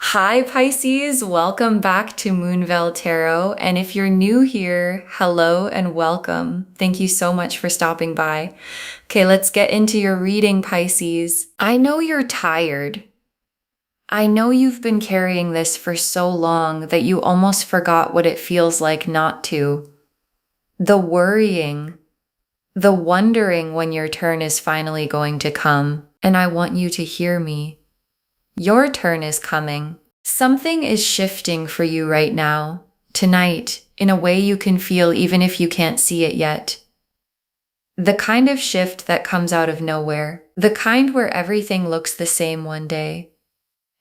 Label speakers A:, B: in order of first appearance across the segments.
A: Hi Pisces, welcome back to Moonveil Tarot. And if you're new here, hello and welcome. Thank you so much for stopping by. Okay, let's get into your reading, Pisces. I know you're tired. I know you've been carrying this for so long that you almost forgot what it feels like not to. The worrying, the wondering when your turn is finally going to come. And I want you to hear me. Your turn is coming. Something is shifting for you right now, tonight, in a way you can feel even if you can't see it yet. The kind of shift that comes out of nowhere, the kind where everything looks the same one day,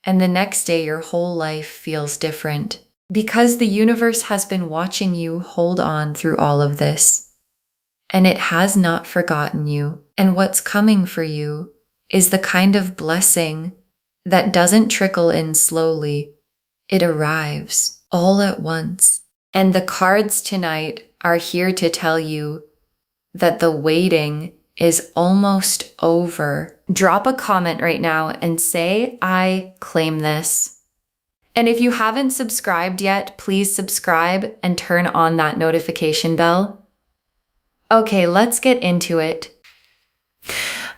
A: and the next day your whole life feels different. Because the universe has been watching you hold on through all of this, and it has not forgotten you. And what's coming for you is the kind of blessing that doesn't trickle in slowly. It arrives all at once. And the cards tonight are here to tell you that the waiting is almost over. Drop a comment right now and say, I claim this. And if you haven't subscribed yet, please subscribe and turn on that notification bell. Okay, let's get into it.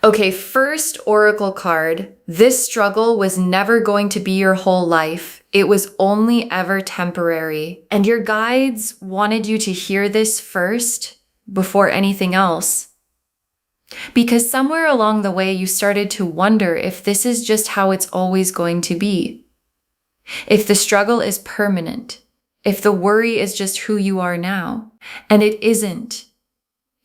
A: Okay, first oracle card. This struggle was never going to be your whole life. It was only ever temporary. And your guides wanted you to hear this first before anything else. Because somewhere along the way, you started to wonder if this is just how it's always going to be. If the struggle is permanent. If the worry is just who you are now. And it isn't.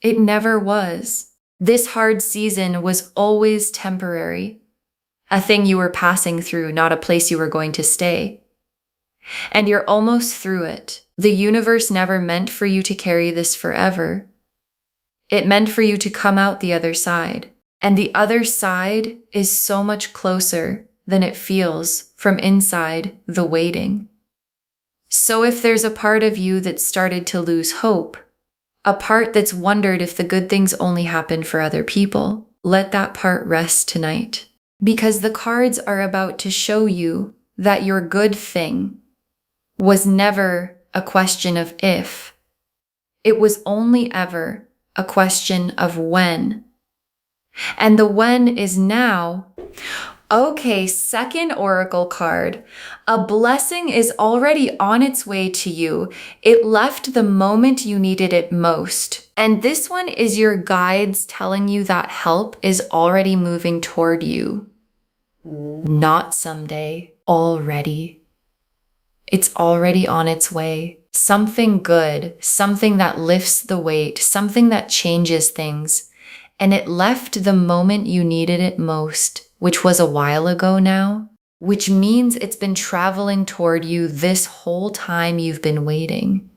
A: It never was. This hard season was always temporary, a thing you were passing through, not a place you were going to stay. And you're almost through it. The universe never meant for you to carry this forever. It meant for you to come out the other side. And the other side is so much closer than it feels from inside the waiting. So if there's a part of you that started to lose hope, a part that's wondered if the good things only happen for other people, let that part rest tonight. Because the cards are about to show you that your good thing was never a question of if. It was only ever a question of when. And the when is now. Okay, second oracle card. A blessing is already on its way to you. It left the moment you needed it most. And this one is your guides telling you that help is already moving toward you. Not someday, already. It's already on its way. Something good, something that lifts the weight, something that changes things. And it left the moment you needed it most, which was a while ago now, which means it's been traveling toward you this whole time you've been waiting.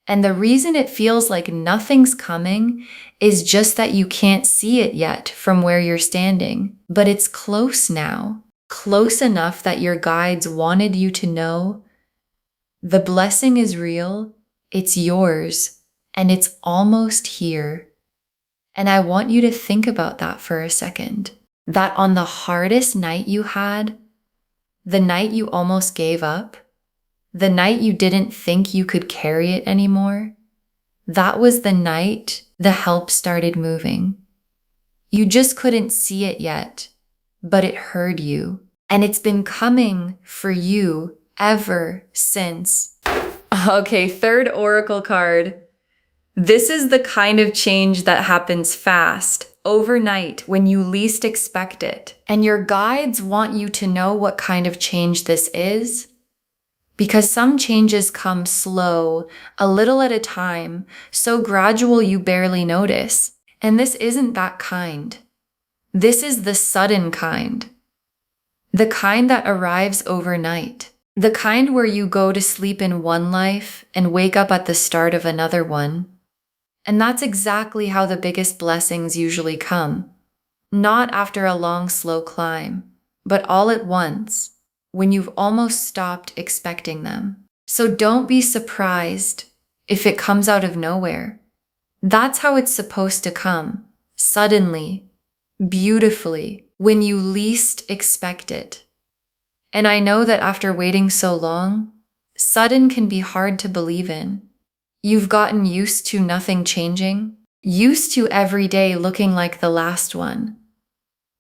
A: And the reason it feels like nothing's coming is just that you can't see it yet from where you're standing. But it's close now, close enough that your guides wanted you to know the blessing is real, it's yours, and it's almost here. And I want you to think about that for a second. That on the hardest night you had, the night you almost gave up, the night you didn't think you could carry it anymore, that was the night the help started moving. You just couldn't see it yet, but it heard you. And it's been coming for you ever since. Okay, third oracle card. This is the kind of change that happens fast, overnight, when you least expect it. And your guides want you to know what kind of change this is, because some changes come slow, a little at a time, so gradual you barely notice. And this isn't that kind. This is the sudden kind. The kind that arrives overnight. The kind where you go to sleep in one life and wake up at the start of another one. And that's exactly how the biggest blessings usually come. Not after a long, slow climb, but all at once, when you've almost stopped expecting them. So don't be surprised if it comes out of nowhere. That's how it's supposed to come. Suddenly, beautifully, when you least expect it. And I know that after waiting so long, sudden can be hard to believe in. You've gotten used to nothing changing, used to every day looking like the last one.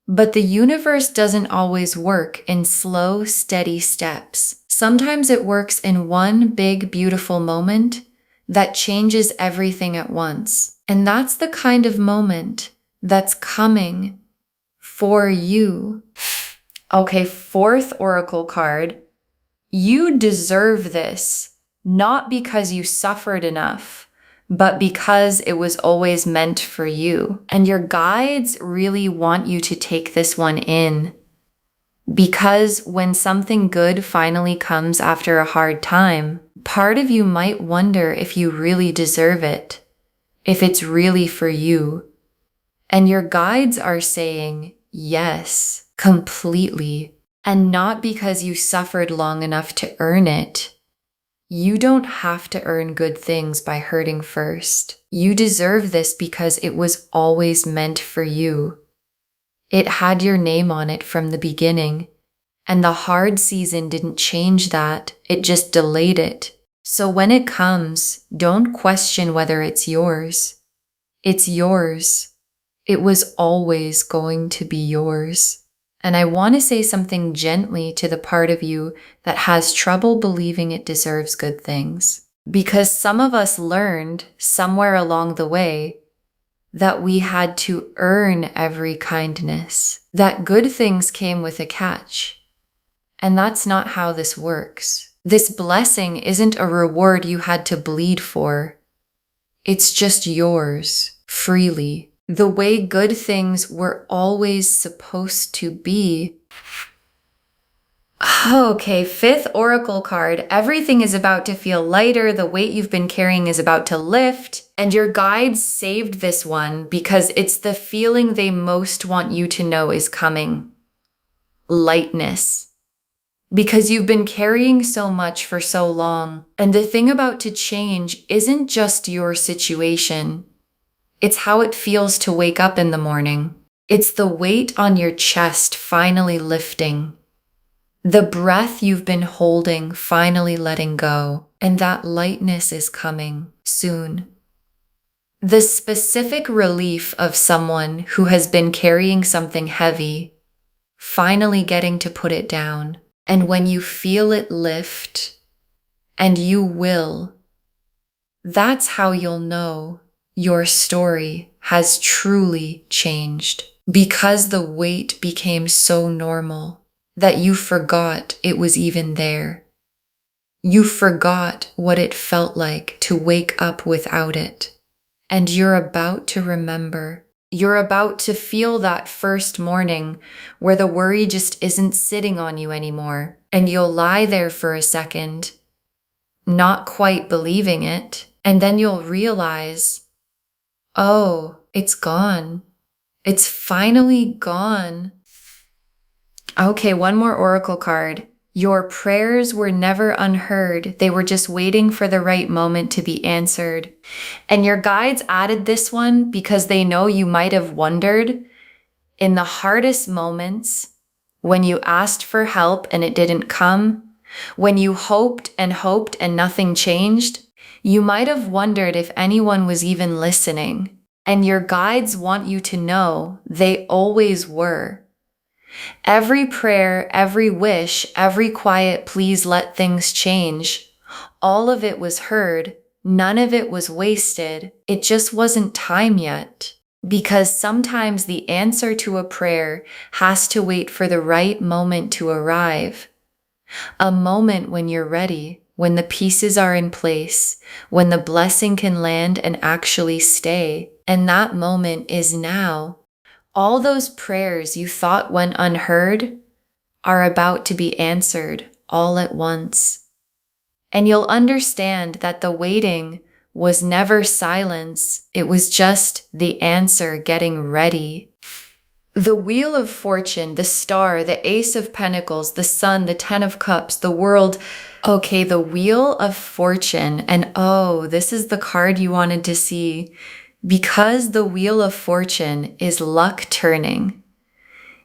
A: But the universe doesn't always work in slow, steady steps. Sometimes it works in one big, beautiful moment that changes everything at once. And that's the kind of moment that's coming for you. Okay, fourth oracle card. You deserve this, not because you suffered enough, but because it was always meant for you. And your guides really want you to take this one in. Because when something good finally comes after a hard time, part of you might wonder if you really deserve it, if it's really for you. And your guides are saying yes, completely. And not because you suffered long enough to earn it. You don't have to earn good things by hurting first. You deserve this because it was always meant for you. It had your name on it from the beginning, and the hard season didn't change that, it just delayed it. So when it comes, don't question whether it's yours. It's yours. It was always going to be yours. And I want to say something gently to the part of you that has trouble believing it deserves good things. Because some of us learned somewhere along the way that we had to earn every kindness, that good things came with a catch. And that's not how this works. This blessing isn't a reward you had to bleed for. It's just yours, freely. The way good things were always supposed to be. Okay, fifth oracle card. Everything is about to feel lighter. The weight you've been carrying is about to lift. And your guides saved this one because it's the feeling they most want you to know is coming. Lightness. Because you've been carrying so much for so long. And the thing about to change isn't just your situation. It's how it feels to wake up in the morning. It's the weight on your chest finally lifting. The breath you've been holding finally letting go. And that lightness is coming soon. The specific relief of someone who has been carrying something heavy, finally getting to put it down. And when you feel it lift, and you will, that's how you'll know your story has truly changed, because the weight became so normal that you forgot it was even there. You forgot what it felt like to wake up without it. And you're about to remember. You're about to feel that first morning where the worry just isn't sitting on you anymore. And you'll lie there for a second, not quite believing it. And then you'll realize, oh, it's gone. It's finally gone. Okay, one more oracle card. Your prayers were never unheard. They were just waiting for the right moment to be answered. And your guides added this one because they know you might have wondered in the hardest moments, when you asked for help and it didn't come, when you hoped and nothing changed, you might have wondered if anyone was even listening. And your guides want you to know they always were. Every prayer, every wish, every quiet please let things change, all of it was heard. None of it was wasted. It just wasn't time yet. Because sometimes the answer to a prayer has to wait for the right moment to arrive. A moment when you're ready, when the pieces are in place, when the blessing can land and actually stay. And that moment is now. All those prayers you thought went unheard are about to be answered all at once. And you'll understand that the waiting was never silence. It was just the answer getting ready. The Wheel of Fortune, the Star, the Ace of Pentacles, the Sun, the Ten of Cups, the World. Okay, the Wheel of Fortune. And oh, this is the card you wanted to see. Because the Wheel of Fortune is luck turning.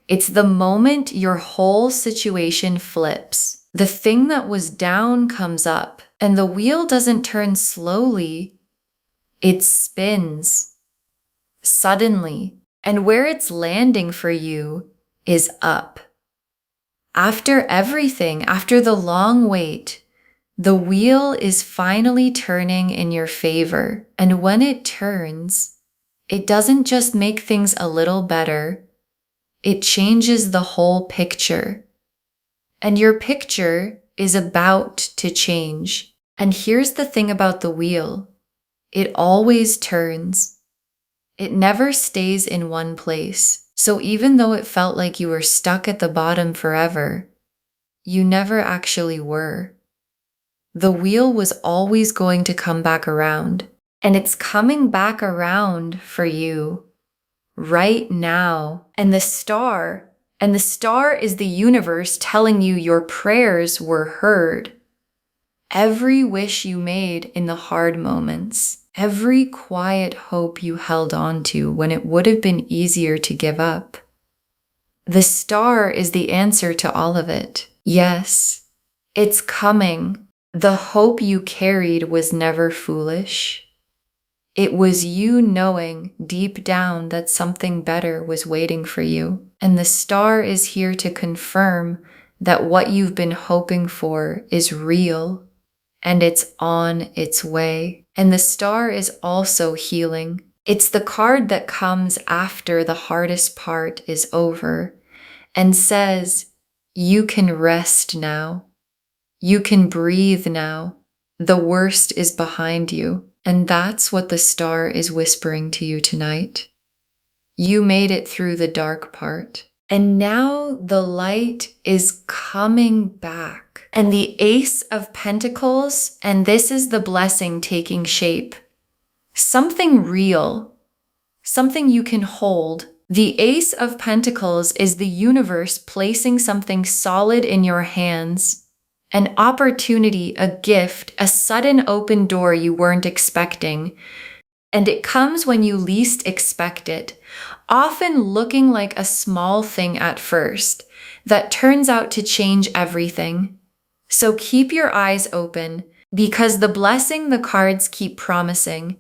A: It's the moment your whole situation flips. The thing that was down comes up, and the wheel doesn't turn slowly. It spins. Suddenly. And where it's landing for you is up. After everything, after the long wait, the wheel is finally turning in your favor. And when it turns, it doesn't just make things a little better. It changes the whole picture. And your picture is about to change. And here's the thing about the wheel. It always turns. It never stays in one place. So even though it felt like you were stuck at the bottom forever, you never actually were. The wheel was always going to come back around. And it's coming back around for you right now. And the star is the universe telling you your prayers were heard. Every wish you made in the hard moments, every quiet hope you held on to when it would have been easier to give up. The star is the answer to all of it. Yes, it's coming. The hope you carried was never foolish. It was you knowing deep down that something better was waiting for you. And the star is here to confirm that what you've been hoping for is real and it's on its way. And the star is also healing. It's the card that comes after the hardest part is over and says, you can rest now. You can breathe now. The worst is behind you. And that's what the star is whispering to you tonight. You made it through the dark part. And now the light is coming back. And the Ace of Pentacles, and this is the blessing taking shape. Something real, something you can hold. The Ace of Pentacles is the universe placing something solid in your hands. An opportunity, a gift, a sudden open door you weren't expecting. And it comes when you least expect it, often looking like a small thing at first that turns out to change everything. So keep your eyes open because the blessing the cards keep promising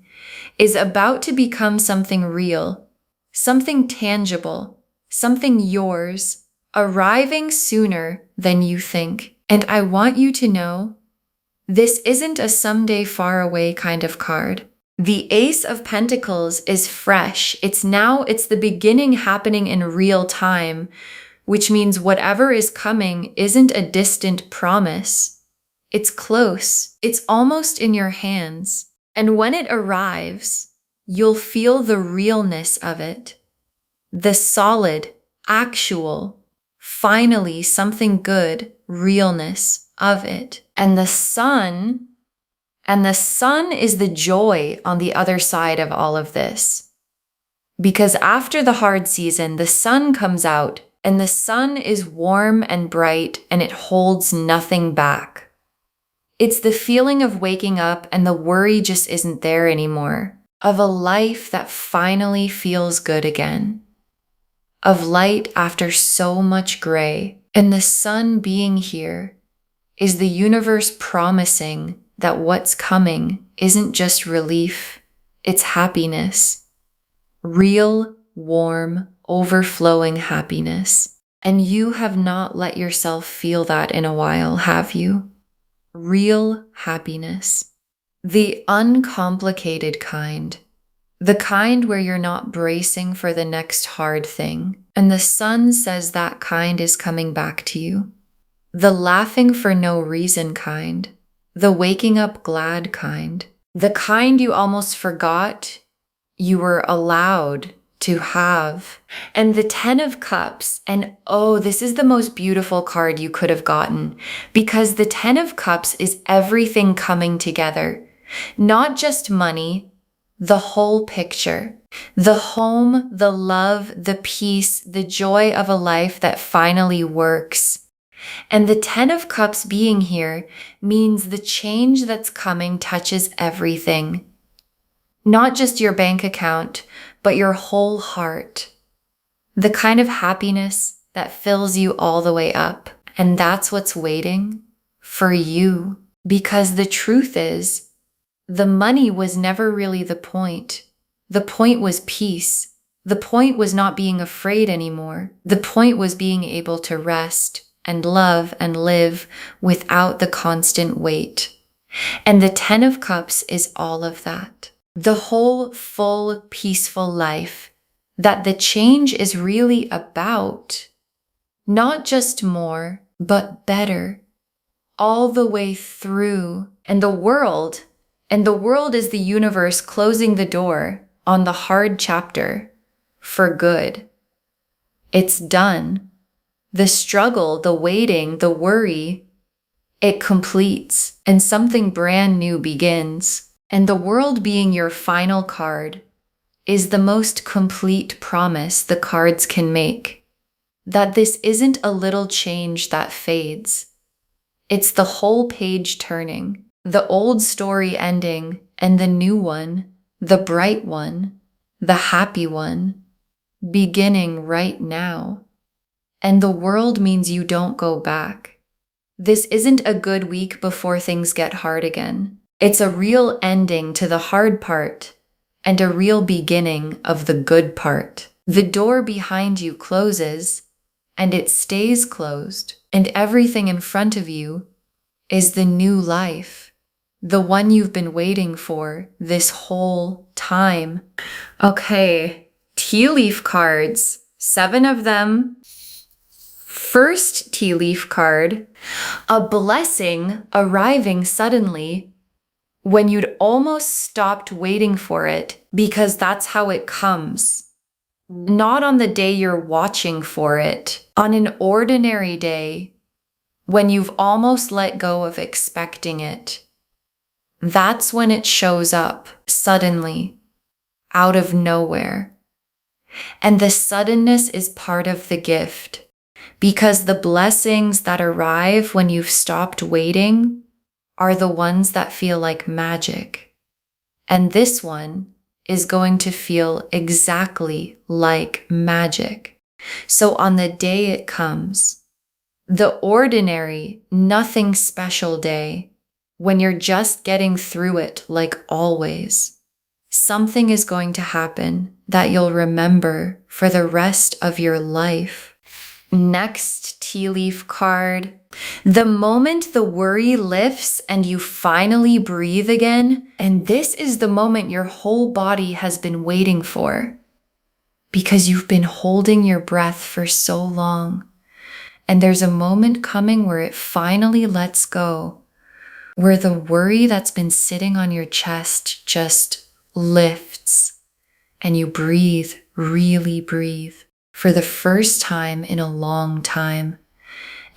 A: is about to become something real, something tangible, something yours, arriving sooner than you think. And I want you to know, this isn't a someday far away kind of card. The Ace of Pentacles is fresh. It's the beginning happening in real time, which means whatever is coming isn't a distant promise. It's close. It's almost in your hands. And when it arrives, you'll feel the realness of it. The solid, actual, finally something good, realness of it. And the sun is the joy on the other side of all of this. Because after the hard season, the sun comes out, and the sun is warm and bright, and it holds nothing back. It's the feeling of waking up and the worry just isn't there anymore, of a life that finally feels good again, of light after so much gray. And the sun being here is the universe promising that what's coming isn't just relief, it's happiness. Real, warm, overflowing happiness. And you have not let yourself feel that in a while, have you? Real happiness. The uncomplicated kind. The kind where you're not bracing for the next hard thing. And the sun says that kind is coming back to you. The laughing for no reason kind. The waking up glad kind. The kind you almost forgot you were allowed to have. And the 10 of Cups, and oh, this is the most beautiful card you could have gotten, because the 10 of Cups is everything coming together. Not just money, the whole picture. The home, the love, the peace, the joy of a life that finally works. And the 10 of Cups being here means the change that's coming touches everything. Not just your bank account, but your whole heart. The kind of happiness that fills you all the way up. And that's what's waiting for you. Because the truth is, the money was never really the point. The point was peace. The point was not being afraid anymore. The point was being able to rest and love and live without the constant weight. And the 10 of Cups is all of that. The whole full, peaceful life that the change is really about. Not just more, but better. All the way through. And the world is the universe closing the door on the hard chapter for good. It's done. The struggle, the waiting, the worry, it completes and something brand new begins. And the world being your final card is the most complete promise the cards can make. That this isn't a little change that fades. It's the whole page turning, the old story ending, and the new one, the bright one, the happy one, beginning right now. And the world means you don't go back. This isn't a good week before things get hard again. It's a real ending to the hard part and a real beginning of the good part. The door behind you closes and it stays closed, and everything in front of you is the new life, the one you've been waiting for this whole time. Okay, tea leaf cards, 7 of them. First tea leaf card, a blessing arriving suddenly when you'd almost stopped waiting for it because that's how it comes. Not on the day you're watching for it, on an ordinary day when you've almost let go of expecting it. That's when it shows up suddenly, out of nowhere. And the suddenness is part of the gift, because the blessings that arrive when you've stopped waiting are the ones that feel like magic. And this one is going to feel exactly like magic. So on the day it comes, the ordinary, nothing special day, when you're just getting through it like always, something is going to happen that you'll remember for the rest of your life. Next tea leaf card. The moment the worry lifts and you finally breathe again, and this is the moment your whole body has been waiting for, because you've been holding your breath for so long. And there's a moment coming where it finally lets go, where the worry that's been sitting on your chest just lifts, and you breathe, really breathe, for the first time in a long time.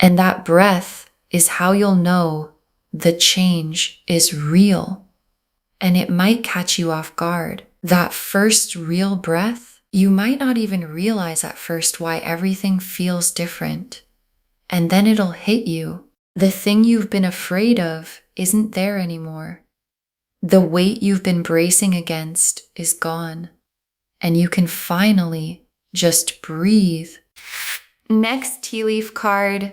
A: And that breath is how you'll know the change is real. And it might catch you off guard. That first real breath, you might not even realize at first why everything feels different. And then it'll hit you. The thing you've been afraid of isn't there anymore. The weight you've been bracing against is gone. And you can finally just breathe. Next tea leaf card.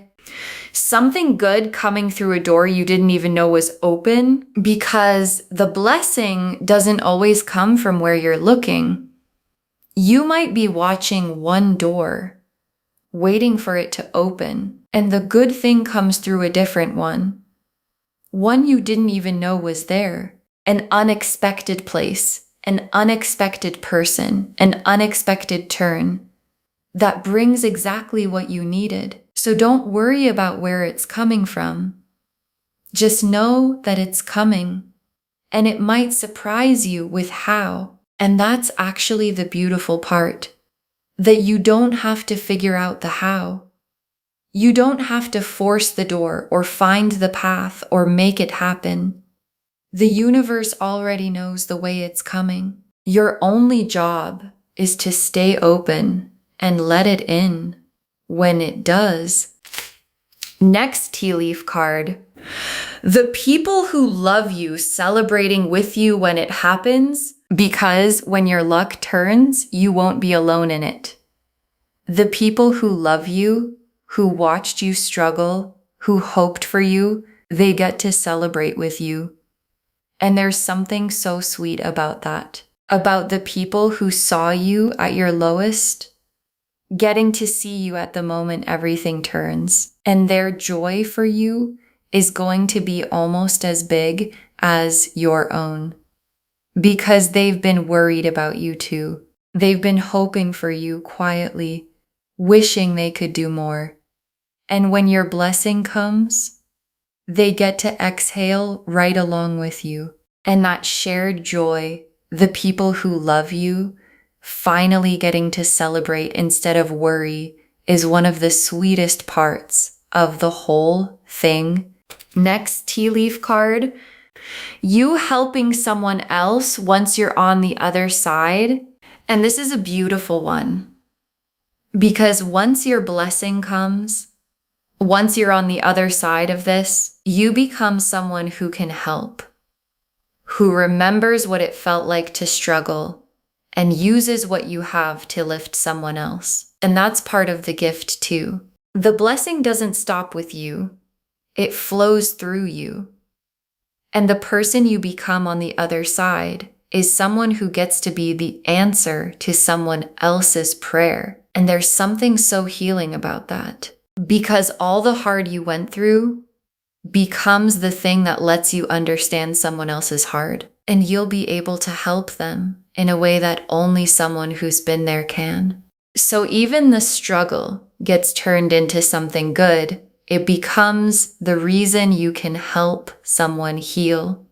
A: Something good coming through a door you didn't even know was open, because the blessing doesn't always come from where you're looking. You might be watching one door, waiting for it to open, and the good thing comes through a different one. One you didn't even know was there. An unexpected place, an unexpected person, an unexpected turn that brings exactly what you needed. So don't worry about where it's coming from. Just know that it's coming, and it might surprise you with how. And that's actually the beautiful part, that you don't have to figure out the how. You don't have to force the door or find the path or make it happen. The universe already knows the way it's coming. Your only job is to stay open and let it in when it does. Next tea leaf card. The people who love you celebrating with you when it happens, because when your luck turns, you won't be alone in it. The people who love you, who watched you struggle, who hoped for you, they get to celebrate with you. And there's something so sweet about that. About the people who saw you at your lowest, getting to see you at the moment everything turns. And their joy for you is going to be almost as big as your own. Because they've been worried about you too. They've been hoping for you quietly, wishing they could do more. And when your blessing comes, they get to exhale right along with you. And that shared joy, the people who love you, finally getting to celebrate instead of worry, is one of the sweetest parts of the whole thing. Next tea leaf card, you helping someone else once you're on the other side. And this is a beautiful one. Because once your blessing comes, once you're on the other side of this, you become someone who can help, who remembers what it felt like to struggle and uses what you have to lift someone else. And that's part of the gift too. The blessing doesn't stop with you. It flows through you. And the person you become on the other side is someone who gets to be the answer to someone else's prayer. And there's something so healing about that. Because all the hard you went through becomes the thing that lets you understand someone else's heart. And you'll be able to help them in a way that only someone who's been there can. So even the struggle gets turned into something good. It becomes the reason you can help someone heal.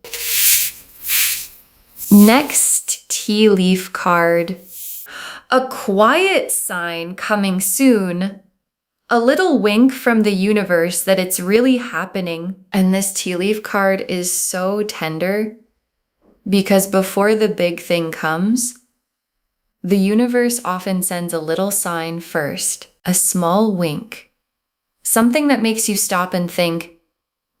A: Next tea leaf card. A quiet sign coming soon. A little wink from the universe that it's really happening. And this tea leaf card is so tender because before the big thing comes, the universe often sends a little sign first, a small wink. Something that makes you stop and think,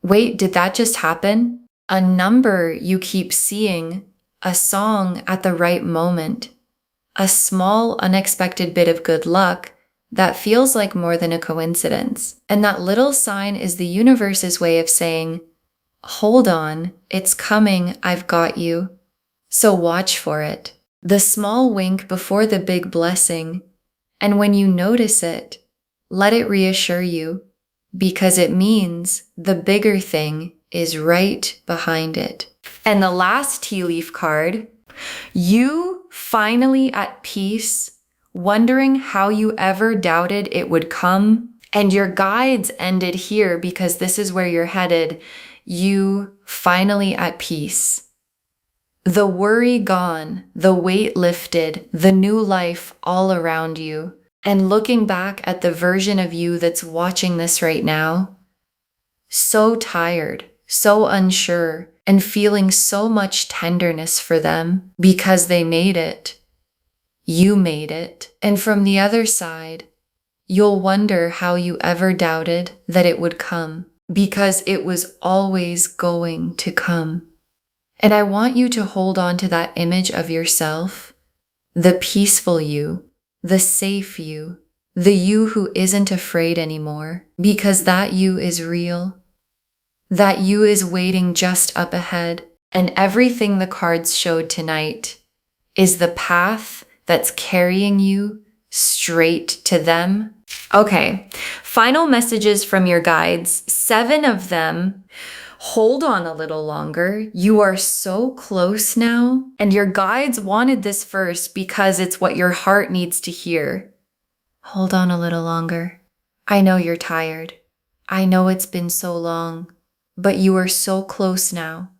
A: wait, did that just happen? A number you keep seeing, a song at the right moment, a small unexpected bit of good luck that feels like more than a coincidence. And that little sign is the universe's way of saying, hold on, it's coming, I've got you. So watch for it. The small wink before the big blessing. And when you notice it, let it reassure you, because it means the bigger thing is right behind it. And the last tea leaf card, you finally at peace, wondering how you ever doubted it would come. And your guides ended here because this is where you're headed. You finally at peace. The worry gone, the weight lifted, the new life all around you. And looking back at the version of you that's watching this right now, so tired, so unsure, and feeling so much tenderness for them because they made it. You made it. And from the other side, you'll wonder how you ever doubted that it would come, because it was always going to come. And I want you to hold on to that image of yourself, the peaceful you, the safe you, the you who isn't afraid anymore, because that you is real. That you is waiting just up ahead, and everything the cards showed tonight is the path that's carrying you straight to them. Okay, final messages from your guides, 7 of them. Hold on a little longer. You are so close now, and your guides wanted this first because it's what your heart needs to hear. Hold on a little longer. I know you're tired. I know it's been so long, but you are so close now,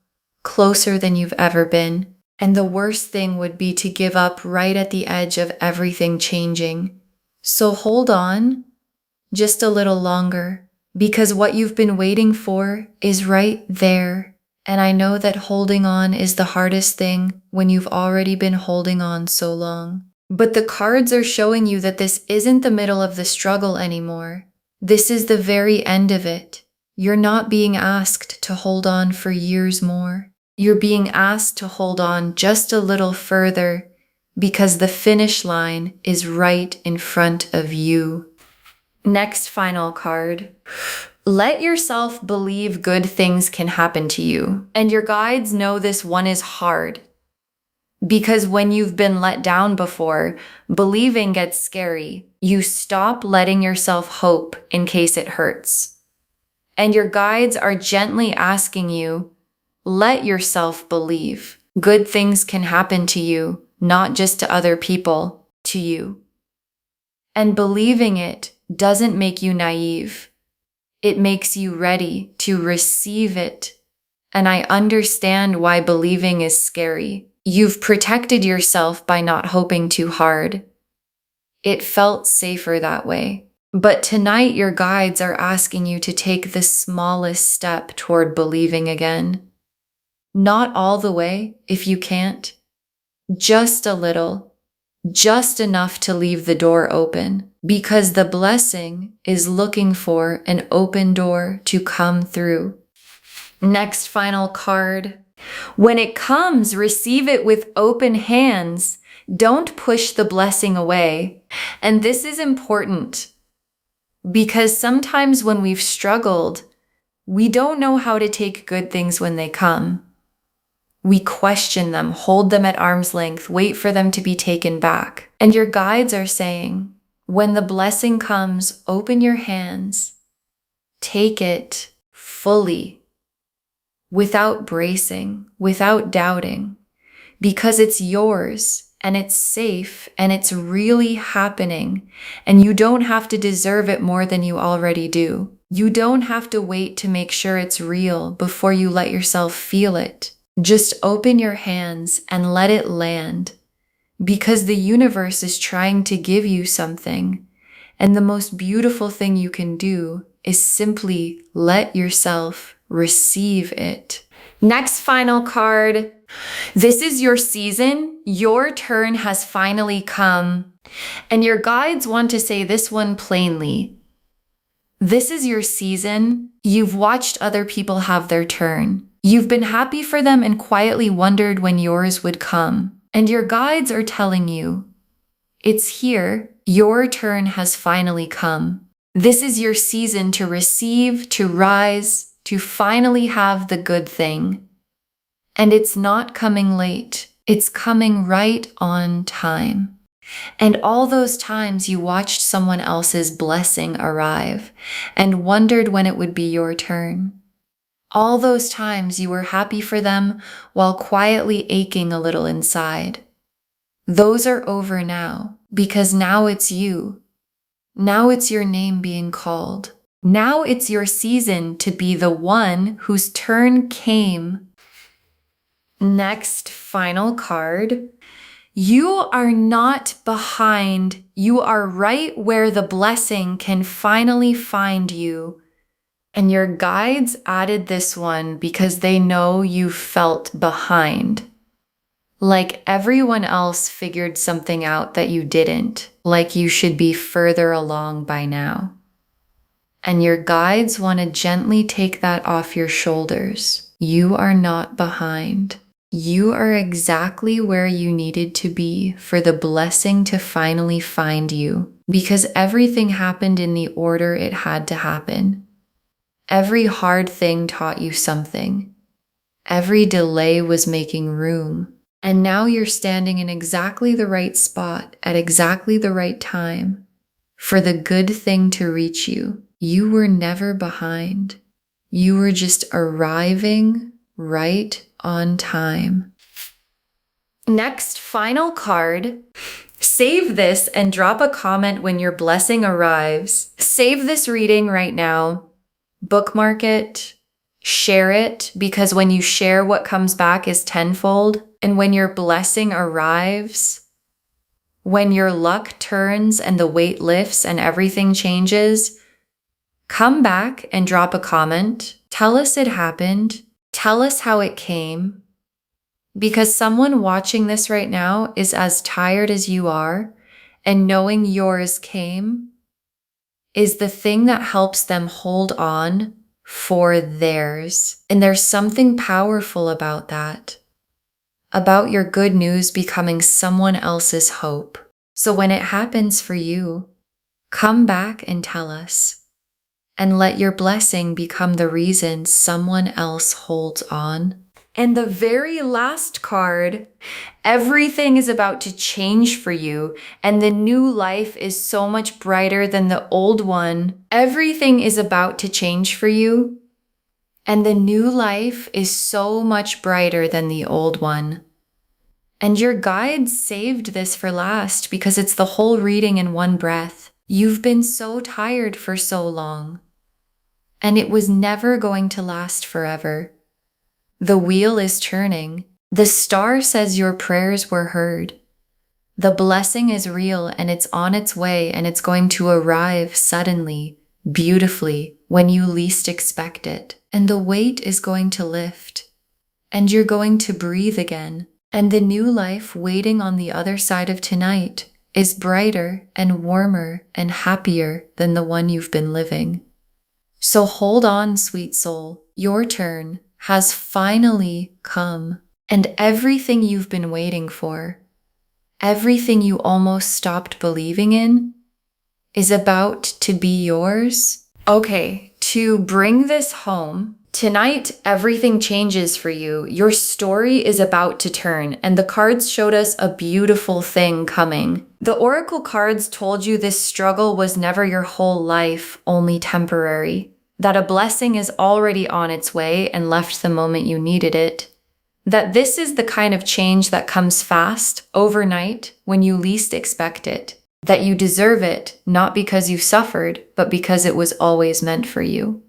A: closer than you've ever been. And the worst thing would be to give up right at the edge of everything changing. So hold on just a little longer, because what you've been waiting for is right there. And I know that holding on is the hardest thing when you've already been holding on so long. But the cards are showing you that this isn't the middle of the struggle anymore. This is the very end of it. You're not being asked to hold on for years more. You're being asked to hold on just a little further, because the finish line is right in front of you. Next final card. Let yourself believe good things can happen to you. And your guides know this one is hard. Because when you've been let down before, believing gets scary. You stop letting yourself hope in case it hurts. And your guides are gently asking you, let yourself believe. Good things can happen to you, not just to other people, to you. And believing it doesn't make you naive. It makes you ready to receive it. And I understand why believing is scary. You've protected yourself by not hoping too hard. It felt safer that way. But tonight your guides are asking you to take the smallest step toward believing again. Not all the way, if you can't. Just a little. Just enough to leave the door open. Because the blessing is looking for an open door to come through. Next final card. When it comes, receive it with open hands. Don't push the blessing away. And this is important because sometimes when we've struggled, we don't know how to take good things when they come. We question them, hold them at arm's length, wait for them to be taken back. And your guides are saying, when the blessing comes, open your hands, take it fully. Without bracing, without doubting, because it's yours and it's safe and it's really happening and you don't have to deserve it more than you already do. You don't have to wait to make sure it's real before you let yourself feel it. Just open your hands and let it land because the universe is trying to give you something. And the most beautiful thing you can do is simply let yourself receive it. Next final card. This is your season. Your turn has finally come. And your guides want to say this one plainly. This is your season. You've watched other people have their turn. You've been happy for them and quietly wondered when yours would come. And your guides are telling you, it's here. Your turn has finally come. This is your season to receive, to rise, to finally have the good thing. And it's not coming late. It's coming right on time. And all those times you watched someone else's blessing arrive and wondered when it would be your turn. All those times you were happy for them while quietly aching a little inside. Those are over now because now it's you. Now it's your name being called. Now it's your season to be the one whose turn came. Next final card. You are not behind. You are right where the blessing can finally find you. And your guides added this one because they know you felt behind. Like everyone else figured something out that you didn't. Like you should be further along by now. And your guides want to gently take that off your shoulders. You are not behind. You are exactly where you needed to be for the blessing to finally find you, because everything happened in the order it had to happen. Every hard thing taught you something. Every delay was making room. And now you're standing in exactly the right spot at exactly the right time for the good thing to reach you. You were never behind. You were just arriving right on time. Next, final card. Save this and drop a comment when your blessing arrives. Save this reading right now. Bookmark it. Share it, because when you share, what comes back is tenfold. And when your blessing arrives, when your luck turns and the weight lifts and everything changes, come back and drop a comment. Tell us it happened. Tell us how it came. Because someone watching this right now is as tired as you are, and knowing yours came is the thing that helps them hold on for theirs. And there's something powerful about that. about your good news becoming someone else's hope. So when it happens for you, come back and tell us. And let your blessing become the reason someone else holds on. And the very last card, everything is about to change for you, and the new life is so much brighter than the old one. Everything is about to change for you, and the new life is so much brighter than the old one. And your guides saved this for last because it's the whole reading in one breath. You've been so tired for so long, and it was never going to last forever. The wheel is turning. The star says your prayers were heard. The blessing is real and it's on its way, and it's going to arrive suddenly, beautifully, when you least expect it. And the weight is going to lift, and you're going to breathe again. And the new life waiting on the other side of tonight is brighter and warmer and happier than the one you've been living. So hold on, sweet soul. Your turn has finally come, and everything you've been waiting for, everything you almost stopped believing in, is about to be yours. Okay, to bring this home, tonight everything changes for you. Your story is about to turn, and the cards showed us a beautiful thing coming. The oracle cards told you this struggle was never your whole life, only temporary. That a blessing is already on its way and left the moment you needed it. That this is the kind of change that comes fast, overnight, when you least expect it. That you deserve it, not because you suffered, but because it was always meant for you.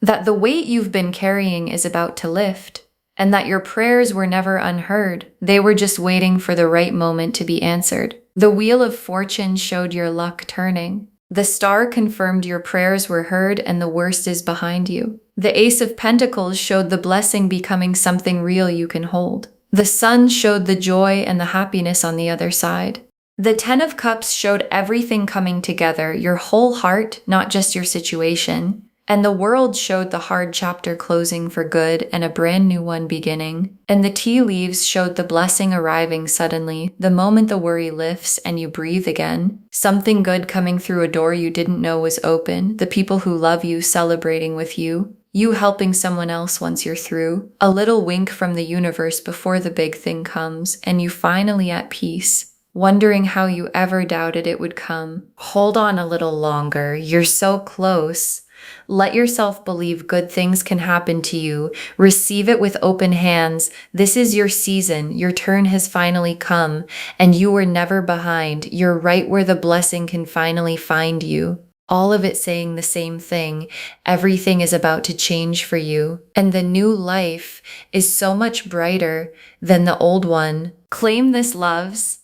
A: That the weight you've been carrying is about to lift, and that your prayers were never unheard. They were just waiting for the right moment to be answered. The wheel of fortune showed your luck turning. The star confirmed your prayers were heard and the worst is behind you. The Ace of Pentacles showed the blessing becoming something real you can hold. The Sun showed the joy and the happiness on the other side. The Ten of Cups showed everything coming together, your whole heart, not just your situation. And the World showed the hard chapter closing for good and a brand new one beginning. And the tea leaves showed the blessing arriving suddenly, the moment the worry lifts and you breathe again. Something good coming through a door you didn't know was open, the people who love you celebrating with you helping someone else once you're through, a little wink from the universe before the big thing comes, and you finally at peace, wondering how you ever doubted it would come. Hold on a little longer, you're so close. Let yourself believe good things can happen to you. Receive it with open hands. This is your season. Your turn has finally come, and you were never behind. You're right where the blessing can finally find you. All of it saying the same thing. Everything is about to change for you, and the new life is so much brighter than the old one. Claim this, loves.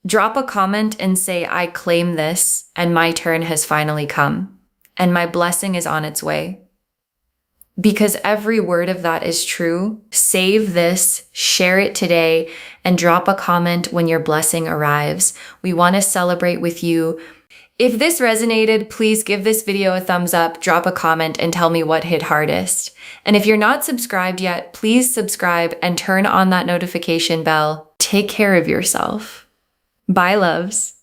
A: Drop a comment and say, I claim this, and my turn has finally come. And my blessing is on its way. Because every word of that is true. Save this, share it today, and drop a comment when your blessing arrives. We want to celebrate with you. If this resonated, please give this video a thumbs up, drop a comment, and tell me what hit hardest. And if you're not subscribed yet, please subscribe and turn on that notification bell. Take care of yourself. Bye, loves.